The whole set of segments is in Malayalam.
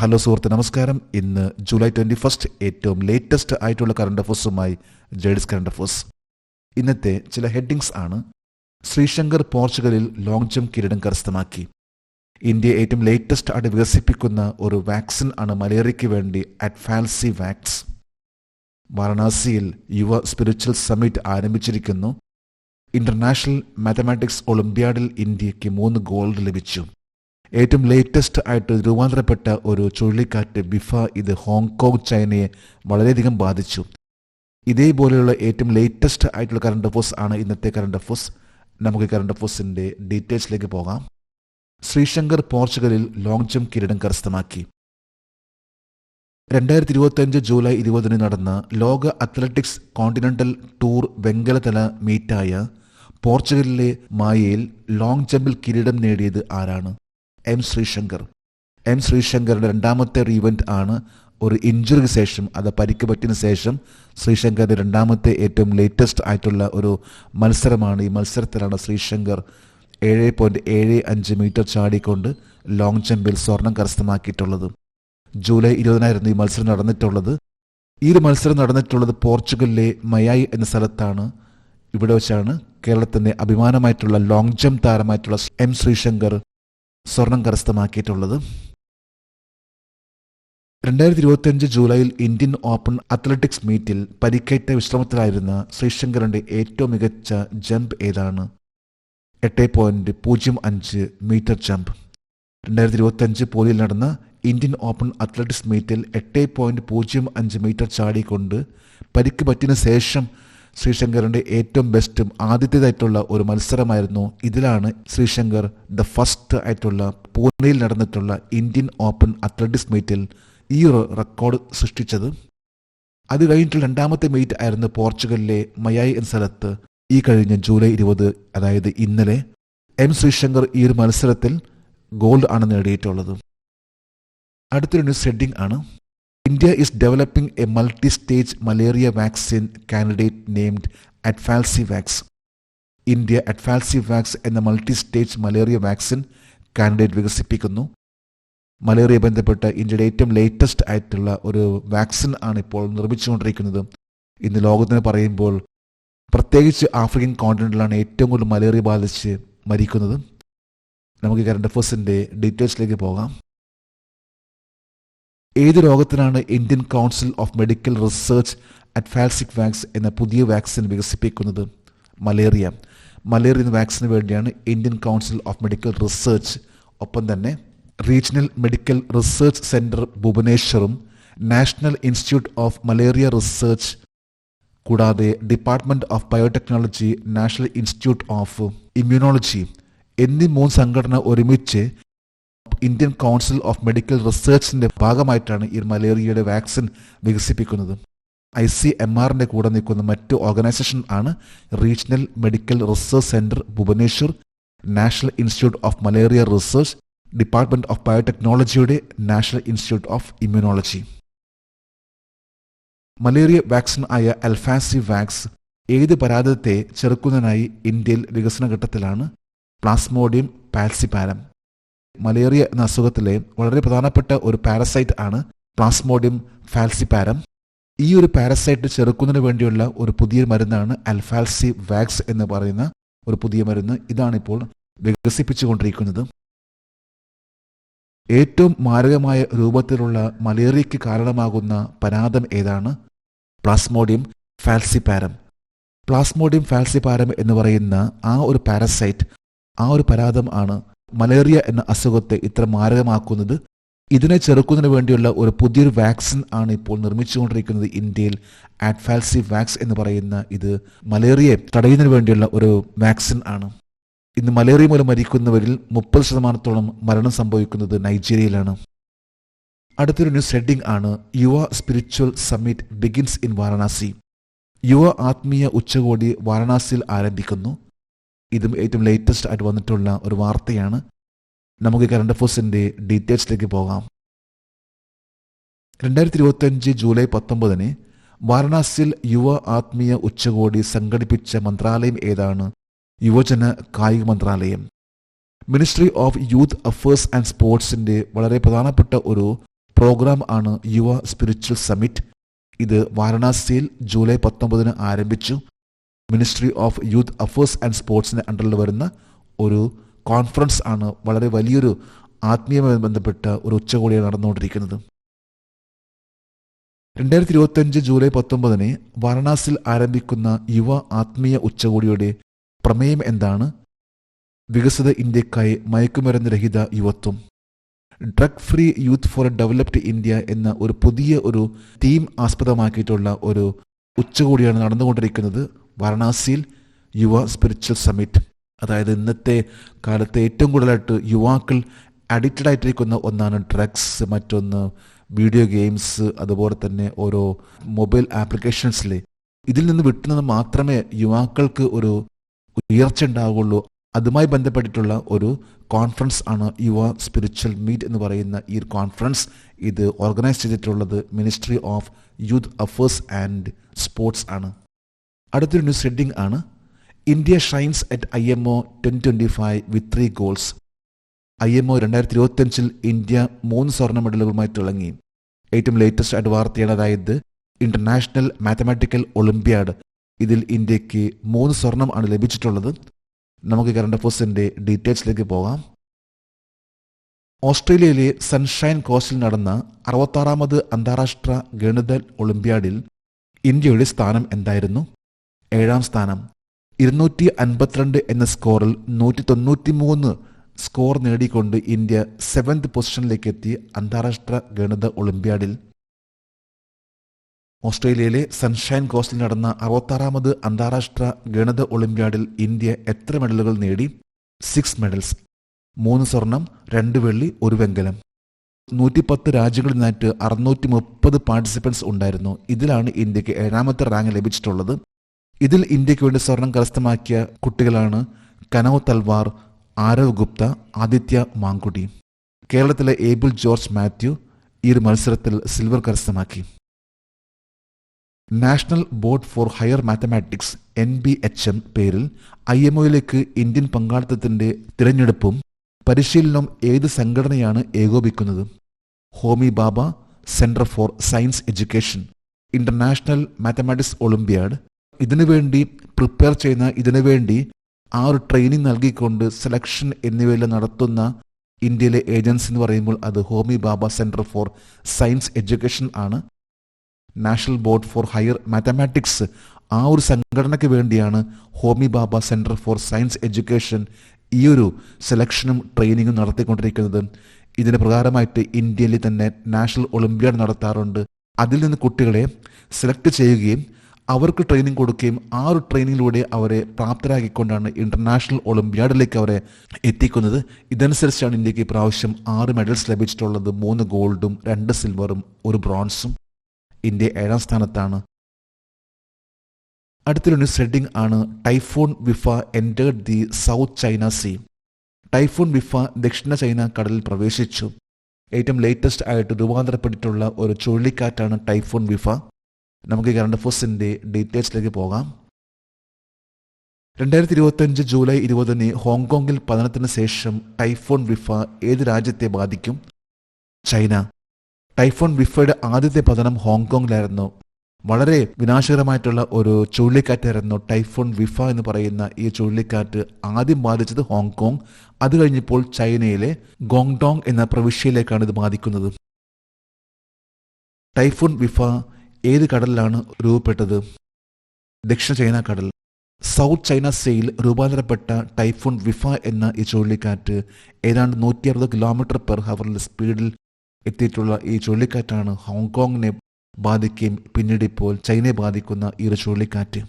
ഹലോ സുഹൃത്ത്, നമസ്കാരം. ഇന്ന് ജൂലൈ 21 ഏറ്റവും ലേറ്റസ്റ്റ് ആയിട്ടുള്ള കറണ്ട് അഫേഴ്സുമായി ജേഡിസ് കറണ്ട് അഫേഴ്സ്. ഇന്നത്തെ ചില ഹെഡിങ്സ് ആണ്. ശ്രീശങ്കർ പോർച്ചുഗലിൽ ലോങ് ജംപ് കിരീടം കരസ്ഥമാക്കി. ഇന്ത്യ ഏറ്റവും ലേറ്റസ്റ്റ് ആയിട്ട് വികസിപ്പിക്കുന്ന ഒരു വാക്സിൻ ആണ് മലേറിയയ്ക്ക് വേണ്ടി അഡ്ഫാൽസി വാക്സ്. വാരണാസിയിൽ യുവ സ്പിരിച്വൽ സമ്മിറ്റ് ആരംഭിച്ചിരിക്കുന്നു. ഇന്റർനാഷണൽ മാത്തമാറ്റിക്സ് ഒളിമ്പ്യാഡിൽ ഇന്ത്യക്ക് 3 ഗോൾഡ് ലഭിച്ചു. ഏറ്റവും ലേറ്റസ്റ്റ് ആയിട്ട് രൂപാന്തരപ്പെട്ട ഒരു ചുഴലിക്കാറ്റ് ബിഫ, ഇത് ഹോങ്കോങ്, ചൈനയെ വളരെയധികം ബാധിച്ചു. ഇതേപോലെയുള്ള ഏറ്റവും ലേറ്റസ്റ്റ് ആയിട്ടുള്ള കറണ്ട് അഫേഴ്സ് ആണ് ഇന്നത്തെ കറണ്ട് അഫേഴ്സ്. നമുക്ക് കറണ്ട് അഫേഴ്സിന്റെ ഡീറ്റെയിൽസിലേക്ക് പോകാം. ശ്രീശങ്കർ പോർച്ചുഗലിൽ ലോങ് ജംപ് കിരീടം കരസ്ഥമാക്കി. 2025 ജൂലൈ 20 നടന്ന ലോക അത്ലറ്റിക്സ് കോണ്ടിനെന്റൽ ടൂർ വെങ്കലതല മീറ്റായ പോർച്ചുഗലിലെ മായയിൽ ലോങ് ജമ്പിൽ കിരീടം നേടിയത് ആരാണ്? എം ശ്രീശങ്കർ. ശ്രീശങ്കറുടെ രണ്ടാമത്തെ ഒരു ഇവന്റ് ആണ്. ഒരു ഇഞ്ചുറിക്ക് ശേഷം, അത് പരിക്ക് പറ്റിയതിനു ശേഷം ശ്രീശങ്കറിന്റെ രണ്ടാമത്തെ ഏറ്റവും ലേറ്റസ്റ്റ് ആയിട്ടുള്ള ഒരു മത്സരമാണ്. ഈ മത്സരത്തിലാണ് ശ്രീശങ്കർ 7.75 മീറ്റർ ചാടിക്കൊണ്ട് ലോങ് ജമ്പിൽ സ്വർണം കരസ്ഥമാക്കിയിട്ടുള്ളത്. ജൂലൈ 20 ഈ മത്സരം നടന്നിട്ടുള്ളത്. ഈ ഒരു മത്സരം നടന്നിട്ടുള്ളത് പോർച്ചുഗലിലെ മയായി എന്ന സ്ഥലത്താണ്. ഇവിടെ വെച്ചാണ് കേരളത്തിന്റെ അഭിമാനമായിട്ടുള്ള ലോങ് ജംപ് താരമായിട്ടുള്ള എം ശ്രീശങ്കർ സ്വർണം കരസ്ഥമാക്കിയിട്ടുള്ളത്. 2025 ജൂലൈയിൽ ഇന്ത്യൻ ഓപ്പൺ അത്ലറ്റിക്സ് മീറ്റിൽ പരിക്കേറ്റ വിശ്രമത്തിലായിരുന്ന ശ്രീശങ്കറിന്റെ ഏറ്റവും മികച്ച ജംപ് ഏതാണ്? 8.05 മീറ്റർ ജംപ്. 2025 പോളിയിൽ നടന്ന ഇന്ത്യൻ ഓപ്പൺ അത്ലറ്റിക്സ് മീറ്റിൽ 8.05 മീറ്റർ ചാടിക്കൊണ്ട് പരിക്ക് പറ്റിയതിനു ശേഷം ശ്രീശങ്കറിന്റെ ഏറ്റവും ബെസ്റ്റും ആദ്യത്തേതായിട്ടുള്ള ഒരു മത്സരമായിരുന്നു. ഇതിലാണ് ശ്രീശങ്കർ ദ ഫസ്റ്റ് ആയിട്ടുള്ള പൂനെയിൽ നടന്നിട്ടുള്ള ഇന്ത്യൻ ഓപ്പൺ അത്ലറ്റിക്സ് മീറ്റിൽ ഈ ഒരു റെക്കോർഡ് സൃഷ്ടിച്ചത്. അത് കഴിഞ്ഞിട്ടുള്ള രണ്ടാമത്തെ മീറ്റ് ആയിരുന്നു പോർച്ചുഗലിലെ മയായി എന്ന സ്ഥലത്ത് ഈ കഴിഞ്ഞ ജൂലൈ 20, അതായത് ഇന്നലെ. എം ശ്രീശങ്കർ ഈ ഒരു മത്സരത്തിൽ ഗോൾഡ് ആണ് നേടിയിട്ടുള്ളത്. അടുത്തൊരു ന്യൂസ് ഹെഡിംഗ് ആണ്. India is developing a multi-stage malaria vaccine candidate named Adfalsivax. India Adfalsivax എന്ന multi stage malaria vaccine candidate വികസിപ്പിക്കുന്നു. മലേറിയ ബന്ധപ്പെട്ട ഇന്ത്യയുടെ ഏറ്റവും ലേറ്റസ്റ്റ് ആയിട്ടുള്ള ഒരു വാക്സിൻ ആണ് ഇപ്പോൾ നിർമ്മിച്ചുകൊണ്ടിരിക്കുന്നത്. ഇന്ന് ലോകത്തിന് പറയുമ്പോൾ പ്രത്യേകിച്ച് ആഫ്രിക്കൻ കോണ്ടിനെന്റിലാണ് ഏറ്റവും കൂടുതൽ മലേറിയ ബാധിച്ച് മരിക്കുന്നത്. നമുക്ക് കറണ്ട് അഫേഴ്സിന്റെ ഡീറ്റെയിൽസിലേക്ക് പോകാം. ഏത് രോഗത്തിനാണ് Indian council of medical research Adfalsivax എന്ന പുതിയ വാക്സിൻ വികസിപ്പിക്കുന്നത്? മലേറിയ എന്ന വാക്സിന് വേണ്ടിയാണ് Indian council of medical research, ഒപ്പം തന്നെ റീജിയണൽ മെഡിക്കൽ റിസർച്ച് സെന്റർ ഭുവനേശ്വറും national institute of malaria research, കൂടാതെ department of biotechnology, national institute of immunology എന്നീ 3 സംഘടന ഒരുമിച്ച് ഇന്ത്യൻ കൗൺസിൽ ഓഫ് മെഡിക്കൽ റിസർച്ചിന്റെ ഭാഗമായിട്ടാണ് ഈ മലേറിയയുടെ വാക്സിൻ വികസിപ്പിക്കുന്നത്. ICMRന്റെ കൂടെ നിൽക്കുന്ന മറ്റു ഓർഗനൈസേഷൻ ആണ് regional medical research centre Bhubaneswar, national institute of malaria research, department of ബയോടെക്നോളജിയുടെ national institute of immunology. Malaria vaccine ആയ അഡ്ഫാൽസിവാക്സ് ഏത് പരാജയത്തെ ചെറുക്കുന്നതിനായി ഇന്ത്യയിൽ വികസന ഘട്ടത്തിലാണ്? പ്ലാസ്മോഡിയം ഫാൽസിപാരം. മലേറിയ എന്ന അസുഖത്തിലെ വളരെ പ്രധാനപ്പെട്ട ഒരു പാരസൈറ്റ് ആണ് പ്ലാസ്മോഡിയം ഫാൽസിപാരം. ഈ ഒരു പാരസൈറ്റ് ചെറുക്കുന്നതിന് വേണ്ടിയുള്ള ഒരു പുതിയ മരുന്നാണ് അഡ്ഫാൽസിവാക്സ് എന്ന് പറയുന്ന ഒരു പുതിയ മരുന്ന്. ഇതാണിപ്പോൾ വികസിപ്പിച്ചുകൊണ്ടിരിക്കുന്നത്. ഏറ്റവും മാരകമായ രൂപത്തിലുള്ള മലേറിയയ്ക്ക് കാരണമാകുന്ന പരാതം ഏതാണ്? പ്ലാസ്മോഡിയം ഫാൽസിപാരം. പ്ലാസ്മോഡിയം ഫാൽസിപാരം എന്ന് പറയുന്ന ആ ഒരു പാരസൈറ്റ്, ആ ഒരു പരാതം ആണ് മലേറിയ എന്ന അസുഖത്തെ ഇത്ര മാരകമാക്കുന്നത്. ഇതിനെ ചെറുക്കുന്നതിന് വേണ്ടിയുള്ള ഒരു പുതിയൊരു വാക്സിൻ ആണ് ഇപ്പോൾ നിർമ്മിച്ചുകൊണ്ടിരിക്കുന്നത് ഇന്ത്യയിൽ. അഡ്ഫാൽസിവാക്സ് എന്ന് പറയുന്ന ഇത് മലേറിയയെ തടയുന്നതിന് വേണ്ടിയുള്ള ഒരു വാക്സിൻ ആണ്. ഇന്ന് മലേറിയ മൂലം മരിക്കുന്നവരിൽ 30% മരണം സംഭവിക്കുന്നത് നൈജീരിയയിലാണ്. അടുത്തൊരു ന്യൂസ് ഹെഡിംഗ് ആണ്. യുവ spiritual summit begins in Varanasi. യുവ ആത്മീയ ഉച്ചകോടി വാരണാസിയിൽ ആരംഭിക്കുന്നു. ഇതും ഏറ്റവും ലേറ്റസ്റ്റ് ആയിട്ട് വന്നിട്ടുള്ള ഒരു വാർത്തയാണ്. നമുക്ക് കറണ്ട് അഫേഴ്സിന്റെ ഡീറ്റെയിൽസിലേക്ക് പോകാം. 2025 ജൂലൈ 19 വാരണാസിയിൽ യുവ ആത്മീയ ഉച്ചകോടി സംഘടിപ്പിച്ച മന്ത്രാലയം ഏതാണ്? യുവജന കായിക മന്ത്രാലയം. Ministry of youth affairs and സ്പോർട്സിന്റെ വളരെ പ്രധാനപ്പെട്ട ഒരു പ്രോഗ്രാം ആണ് യുവ സ്പിരിച്വൽ സമ്മിറ്റ്. ഇത് വാരണാസിയിൽ ജൂലൈ 19 ആരംഭിച്ചു. Ministry of youth affairs and സ്പോർട്സിന് അണ്ടറിൽ വരുന്ന ഒരു കോൺഫറൻസ് ആണ്. വളരെ വലിയൊരു ആത്മീയമായി ബന്ധപ്പെട്ട ഒരു ഉച്ചകോടിയാണ് നടന്നുകൊണ്ടിരിക്കുന്നത്. 2025 ജൂലൈ 19 വാരണാസിയിൽ ആരംഭിക്കുന്ന യുവ ആത്മീയ ഉച്ചകോടിയുടെ പ്രമേയം എന്താണ്? വികസിത ഇന്ത്യക്കായി മയക്കുമരുന്ന് രഹിത യുവത്വം. Drug free youth for a developed India എന്ന ഒരു പുതിയ ഒരു തീം ആസ്പദമാക്കിയിട്ടുള്ള ഒരു ഉച്ചകോടിയാണ് നടന്നുകൊണ്ടിരിക്കുന്നത് വാരണാസിയിൽ. യുവ സ്പിരിച്വൽ സമ്മിറ്റ്, അതായത് ഇന്നത്തെ കാലത്തെ ഏറ്റവും കൂടുതലായിട്ട് യുവാക്കൾ അഡിക്റ്റഡ് ആയിട്ടിരിക്കുന്ന ഒന്നാണ് ഡ്രഗ്സ്, മറ്റൊന്ന് വീഡിയോ ഗെയിംസ്, അതുപോലെ തന്നെ ഓരോ മൊബൈൽ ആപ്ലിക്കേഷൻസിലെ. ഇതിൽ നിന്ന് വിട്ടുനിന്ന് മാത്രമേ യുവാക്കൾക്ക് ഒരു ഉയർച്ച ഉണ്ടാവുകയുള്ളൂ. അതുമായി ബന്ധപ്പെട്ടിട്ടുള്ള ഒരു കോൺഫറൻസ് ആണ് യുവ സ്പിരിച്വൽ മീറ്റ് എന്ന് പറയുന്ന ഈ കോൺഫറൻസ്. ഇത് ഓർഗനൈസ് ചെയ്തിട്ടുള്ളത് ministry of youth affairs and sports ആണ്. അടുത്തൊരു ന്യൂസ് ഹെഡിംഗ് ആണ് India shines at IMO 2025 with 3 goals. IMO 2025 India 3 സ്വർണ്ണ മെഡലുകളുമായി തിളങ്ങി. ഏറ്റവും ലേറ്റസ്റ്റ് ആയിട്ട് വാർത്തയാണ്, അതായത് ഇന്റർനാഷണൽ മാത്തമാറ്റിക്കൽ ഒളിമ്പ്യാഡ്. ഇതിൽ ഇന്ത്യക്ക് 3 സ്വർണം ആണ് ലഭിച്ചിട്ടുള്ളത്. നമുക്ക് കറണ്ട് അഫേഴ്സിന്റെ ഡീറ്റെയിൽസിലേക്ക് പോകാം. ഓസ്ട്രേലിയയിലെ സൺഷൈൻ കോസ്റ്റിൽ നടന്ന 66ാമത് അന്താരാഷ്ട്ര ഗണിത ഒളിമ്പ്യാഡിൽ ഇന്ത്യയുടെ സ്ഥാനം എന്തായിരുന്നു? 7ാം സ്ഥാനം. 252 എന്ന സ്കോറിൽ 193 സ്കോർ നേടിക്കൊണ്ട് ഇന്ത്യ 7th പൊസിഷനിലേക്ക് എത്തി അന്താരാഷ്ട്ര ഗണിത ഒളിമ്പ്യാഡിൽ. ഓസ്ട്രേലിയയിലെ സൺഷൈൻ കോസ്റ്റിൽ നടന്ന 66ാമത് അന്താരാഷ്ട്ര ഗണിത ഒളിമ്പ്യാഡിൽ ഇന്ത്യ എത്ര മെഡലുകൾ നേടി? 6 മെഡൽസ്. 3 സ്വർണം, 2 വെള്ളി, 1 വെങ്കലം. 110 രാജ്യങ്ങളിൽ നിന്നായിട്ട് 630 പാർട്ടിസിപ്പൻസ് ഉണ്ടായിരുന്നു. ഇതിലാണ് ഇന്ത്യക്ക് 7ാമത്തെ റാങ്ക് ലഭിച്ചിട്ടുള്ളത്. ഇതിൽ ഇന്ത്യക്ക് വേണ്ടി സ്വർണം കരസ്ഥമാക്കിയ കുട്ടികളാണ് കനവ് തൽവാർ, ആരവ് ഗുപ്ത, ആദിത്യ മാങ്കുടി. കേരളത്തിലെ ഏബിൾ ജോർജ് മാത്യു ഈ ഒരു മത്സരത്തിൽ സിൽവർ കരസ്ഥമാക്കി. National board for higher mathematics NBHM പേരിൽ IMOയിലേക്ക് ഇന്ത്യൻ പങ്കാളിത്തത്തിന്റെ തിരഞ്ഞെടുപ്പും പരിശീലനവും ഏത് സംഘടനയാണ് ഏകോപിക്കുന്നത്? Homi Bhabha centre for science education. International mathematics olympiad ഇതിനുവേണ്ടി പ്രിപ്പയർ ചെയ്യുന്ന, ഇതിനുവേണ്ടി ആ ഒരു ട്രെയിനിങ് നൽകിക്കൊണ്ട് സെലക്ഷൻ എന്നിവയെല്ലാം നടത്തുന്ന ഇന്ത്യയിലെ ഏജൻസി എന്ന് പറയുമ്പോൾ അത് Homi Bhabha centre for science education ആണ്. National board for higher mathematics ആ ഒരു സംഘടനയ്ക്ക് വേണ്ടിയാണ് Homi Bhabha centre for science education ഈ ഒരു സെലക്ഷനും ട്രെയിനിങ്ങും നടത്തിക്കൊണ്ടിരിക്കുന്നത്. ഇതിന് പ്രകാരമായിട്ട് ഇന്ത്യയിൽ തന്നെ നാഷണൽ ഒളിമ്പ്യാഡ് നടത്താറുണ്ട്. അതിൽ നിന്ന് കുട്ടികളെ സെലക്ട് ചെയ്യുകയും അവർക്ക് ട്രെയിനിങ് കൊടുക്കുകയും ആ ഒരു ട്രെയിനിങ്ങിലൂടെ അവരെ പ്രാപ്തരാക്കിക്കൊണ്ടാണ് ഇന്റർനാഷണൽ ഒളിമ്പ്യാഡിലേക്ക് അവരെ എത്തിക്കുന്നത്. ഇതനുസരിച്ചാണ് ഇന്ത്യക്ക് ഇപ്രാവശ്യം 6 മെഡൽസ് ലഭിച്ചിട്ടുള്ളത്. 3 ഗോൾഡും 2 സിൽവറും 1 ബ്രോൺസും. ഇന്ത്യ 7ാം സ്ഥാനത്താണ്. അടുത്തൊരു ന്യൂസ് ഹെഡിംഗ് ആണ് typhoon Wipha entered the South China Sea. Typhoon Wipha ദക്ഷിണ ചൈന കടലിൽ പ്രവേശിച്ചു. ഏറ്റവും ലേറ്റസ്റ്റ് ആയിട്ട് രൂപാന്തരപ്പെട്ടിട്ടുള്ള ഒരു ചുഴലിക്കാറ്റാണ് ടൈഫോൺ വിഫ. നമുക്ക് കറണ്ട് അഫേഴ്സിന്റെ ഡീറ്റെയിൽസിലേക്ക് പോകാം. 2025 ജൂലൈ 20 ഹോങ്കോങ്ങിൽ പതനത്തിന് ശേഷം ടൈഫോൺ വിഫ ഏത് രാജ്യത്തെ ബാധിക്കും? ചൈന. ടൈഫോൺ വിഫയുടെ ആദ്യത്തെ പതനം ഹോങ്കോങ്ങിലായിരുന്നു. വളരെ വിനാശകരമായിട്ടുള്ള ഒരു ചുഴലിക്കാറ്റായിരുന്നു ടൈഫോൺ വിഫ എന്ന് പറയുന്ന ഈ ചുഴലിക്കാറ്റ്. ആദ്യം ബാധിച്ചത് ഹോങ്കോങ്, അത് കഴിഞ്ഞപ്പോൾ ചൈനയിലെ ഗോങ്ഡോങ് എന്ന പ്രവിശ്യയിലേക്കാണ് ഇത് ബാധിക്കുന്നത്. ടൈഫോൺ വിഫ ഏത് കടലിലാണ് രൂപപ്പെട്ടത്? ദക്ഷിണ ചൈന കടൽ. സൗത്ത് ചൈന സീയിൽ രൂപാന്തരപ്പെട്ട ടൈഫോൺ വിഫ എന്ന ഈ ചുഴലിക്കാറ്റ് ഏതാണ്ട് 160 km/h സ്പീഡിൽ എത്തിയിട്ടുള്ള ഈ ചുഴലിക്കാറ്റാണ് ഹോങ്കോങ്ങിനെ ബാധിക്കുകയും പിന്നീട് ഇപ്പോൾ ചൈനയെ ബാധിക്കുന്ന ഈ ഒരു ചുഴലിക്കാറ്റ്.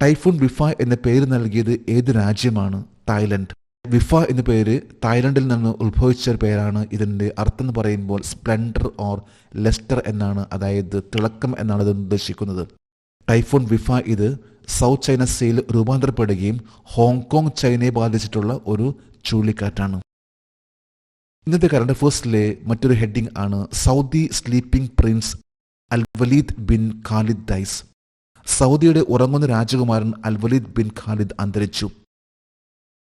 ടൈഫോൺ വിഫ എന്ന പേര് നൽകിയത് ഏത് രാജ്യമാണ്? തായ്ലൻഡ്. വിഫ എന്ന പേര് തായ്ലൻഡിൽ നിന്ന് ഉത്ഭവിച്ച ഒരു പേരാണ്. ഇതിൻ്റെ അർത്ഥം എന്ന് പറയുമ്പോൾ സ്പ്ലെൻഡർ ഓർ ലെസ്റ്റർ എന്നാണ്, അതായത് തിളക്കം എന്നാണ് ഇത് ഉദ്ദേശിക്കുന്നത്. ടൈഫോൺ വിഫ ഇത് സൗത്ത് ചൈന സീയിൽ രൂപാന്തരപ്പെടുകയും ഹോങ്കോങ് ചൈനയെ ബാധിച്ചിട്ടുള്ള ഒരു ചുഴലിക്കാറ്റാണ്. ഇന്നത്തെ കറണ്ട് അഫേഴ്സിലെ മറ്റൊരു ഹെഡിംഗ് ആണ് Saudi sleeping prince Alwaleed bin Khalid dies. സൗദിയുടെ ഉറങ്ങുന്ന രാജകുമാരൻ അൽവലീദ് ബിൻ ഖാലിദ് അന്തരിച്ചു.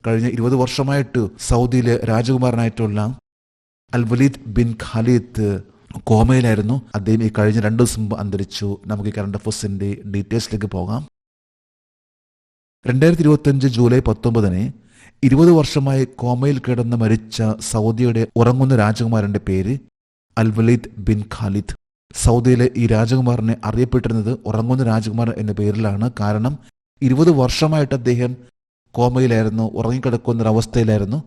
കഴിഞ്ഞ 20 വർഷമായിട്ട് സൗദിയിലെ രാജകുമാരനായിട്ടുള്ള അൽ വലീദ് ബിൻ ഖാലിദ് കോമയിലായിരുന്നു. അദ്ദേഹം ഈ കഴിഞ്ഞ 2 ദിവസം മുമ്പ് അന്തരിച്ചു. നമുക്ക് ഈ കറണ്ട് അഫയേഴ്സിന്റെ ഡീറ്റെയിൽസിലേക്ക് പോകാം. 2025 ജൂലൈ 19 20 വർഷമായി കോമയിൽ കിടന്ന് മരിച്ച സൗദിയുടെ ഉറങ്ങുന്ന രാജകുമാരന്റെ പേര് അൽ വലീദ് ബിൻ ഖാലിദ്. സൗദിയിലെ ഈ രാജകുമാരനെ അറിയപ്പെട്ടിരുന്നത് ഉറങ്ങുന്ന രാജകുമാരൻ എന്ന പേരിലാണ്. കാരണം 20 വർഷമായിട്ട് അദ്ദേഹം കോമയിലായിരുന്നു, ഉറങ്ങിക്കിടക്കുന്ന ഒരവസ്ഥയിലായിരുന്നു.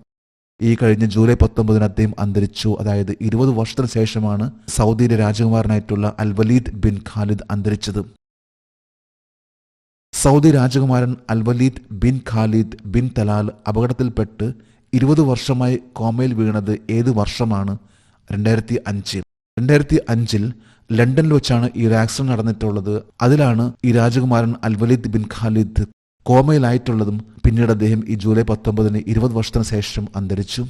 ഈ കഴിഞ്ഞ ജൂലൈ 19 അദ്ദേഹം അന്തരിച്ചു. അതായത് 20 വർഷത്തിന് ശേഷമാണ് സൗദിയിലെ രാജകുമാരനായിട്ടുള്ള അൽ വലീദ് ബിൻ ഖാലിദ് അന്തരിച്ചത്. സൗദി രാജകുമാരൻ Al Waleed bin Khalid bin Talal അപകടത്തിൽപ്പെട്ട് 20 വർഷമായി കോമയിൽ വീണത് ഏത് വർഷമാണ്? 2005. 2005 ലണ്ടനിൽ വെച്ചാണ് ഈ ഒരു ആക്സിഡന്റ് നടന്നിട്ടുള്ളത്. അതിലാണ് ഈ രാജകുമാരൻ അൽ വലീദ് ബിൻ ഖാലിദ് കോമയിലായിട്ടുള്ളതും. പിന്നീട് അദ്ദേഹം ഈ ജൂലൈ 19 20 വർഷത്തിന് ശേഷം അന്തരിച്ചു.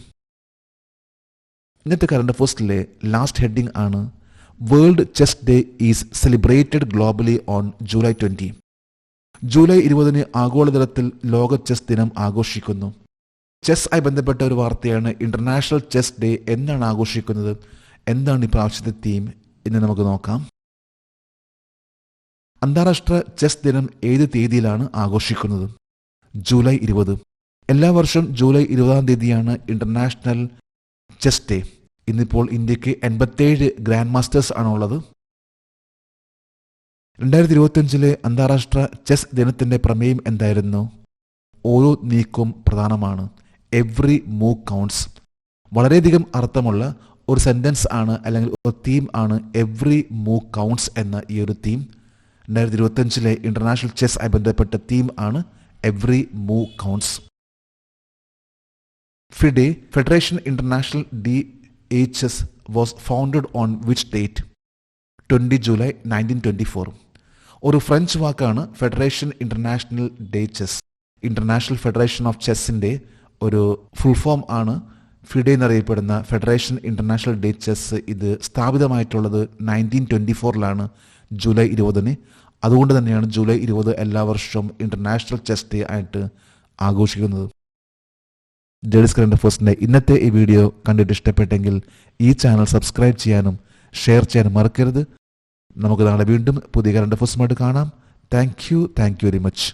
ഇന്നത്തെ കറണ്ട് അഫയേഴ്സിലെ ലാസ്റ്റ് ഹെഡിംഗ് ആണ് world chess day is celebrated globally on July 20. July 20 ആഗോളതലത്തിൽ ലോക ചെസ് ദിനം ആഘോഷിക്കുന്നു. ചെസ് ആയി ബന്ധപ്പെട്ട ഒരു വാർത്തയാണ്. ഇന്റർനാഷണൽ ചെസ് ഡേ എന്നാണ് ആഘോഷിക്കുന്നത്? എന്താണ് ഈ പ്രാവശ്യത്തെ തീം എന്ന് നമുക്ക് നോക്കാം. അന്താരാഷ്ട്ര ചെസ് ദിനം ഏത് തീയതിയിലാണ് ആഘോഷിക്കുന്നത്? ജൂലൈ 20. എല്ലാ വർഷവും ജൂലൈ 20 തീയതിയാണ് ഇന്റർനാഷണൽ ചെസ് ഡേ. ഇന്നിപ്പോൾ ഇന്ത്യക്ക് 87 ഗ്രാൻഡ് മാസ്റ്റേഴ്സ് ആണുള്ളത്. 2025 അന്താരാഷ്ട്ര ചെസ് ദിനത്തിന്റെ പ്രമേയം എന്തായിരുന്നു? ഓരോ നീക്കവും പ്രധാനമാണ്. Every move counts. വളരെയധികം അർത്ഥമുള്ള ഒരു സെന്റൻസ് ആണ്, അല്ലെങ്കിൽ ഒരു തീം ആണ് എവ്രി മൂവ് കൗണ്ട്സ് എന്ന ഈ ഒരു തീം. 2025 ഇന്റർനാഷണൽ ചെസ് ആയി ബന്ധപ്പെട്ട തീം ആണ് every move counts. FIDE federation international ഡി HS was founded on which date? 20 July 1924. ഒരു ഫ്രഞ്ച് വാക്കാണ് ഫെഡറേഷൻ ഇന്റർനാഷണൽ ഡേ ചെസ്. ഇന്റർനാഷണൽ ഫെഡറേഷൻ ഓഫ് ചെസ്സിന്റെ ഒരു ഫുൾ ഫോം ആണ് FIDE എന്നറിയപ്പെടുന്ന ഫെഡറേഷൻ ഇന്റർനാഷണൽ ഡേ ചെസ്. ഇത് സ്ഥാപിതമായിട്ടുള്ളത് 1924 ജൂലൈ 20. അതുകൊണ്ട് തന്നെയാണ് ജൂലൈ 20 എല്ലാ വർഷവും ഇന്റർനാഷണൽ ചെസ് ഡേ ആയിട്ട് ആഘോഷിക്കുന്നത്. ജേർണലിസ്റ്റ് കറണ്ട് അഫയേഴ്സിന്റെ ഇന്നത്തെ ഈ വീഡിയോ കണ്ടിട്ട് ഇഷ്ടപ്പെട്ടെങ്കിൽ ഈ ചാനൽ സബ്സ്ക്രൈബ് ചെയ്യാനും ഷെയർ ചെയ്യാനും മറക്കരുത്. നമുക്ക് നാളെ വീണ്ടും പുതിയ കറണ്ട് അഫയേഴ്സുമായിട്ട് കാണാം. Thank you very much.